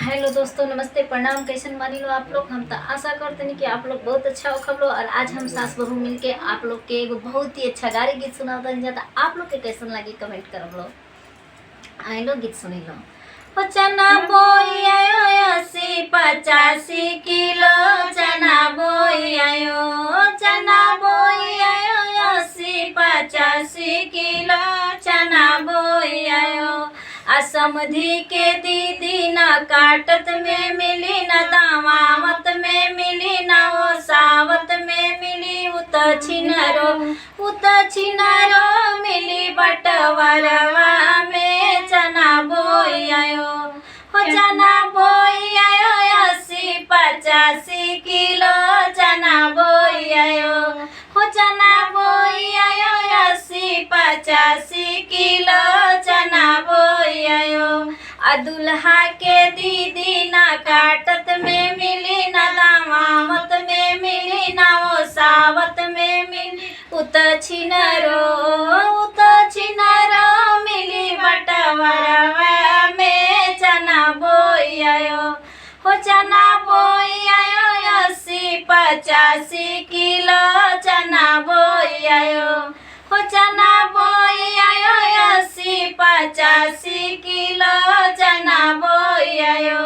Hello दोस्तों, नमस्ते, प्रणाम। कैसन मानी लो आप लोग। हम तो आशा करते हैं कि आप लोग बहुत अच्छा हो खबरो। और आज हम सास बहू मिलके आप लोग के एगो बहुत ही अच्छा गाड़ी गीत सुनाता जाता। आप लोग के कैसन लगी कमेंट कर लो। आई लो गीत सुनी लो। ओ चना बोई आयो 80-85 किलो चना बोई आयो, चना बोई आयो 80-85 किलो चना बोई आयो। समधी के दीदी न काटत में मिली, न दामावत में मिली, न वो सावत में मिली। उत छिनारो मिली बटवरवा में चना बोई आयो। हो चना बोई आयो 80-85 किलो चना बोई आयो। हो चना बोई आयो 80-85 किलो चना बोई आयो। दुल्हा के दीदी ना काटत में मिली, ना दामावत में मिली, ना वो सावत में मिली। उत छिनारो मिली बटवरवा में चना बोई आयो। हो चना बोई आयो 80-85 किलो चना बोई आयो। हो चना बोई आयो 80-85 किलो चना बोई आयो।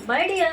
बढ़िया।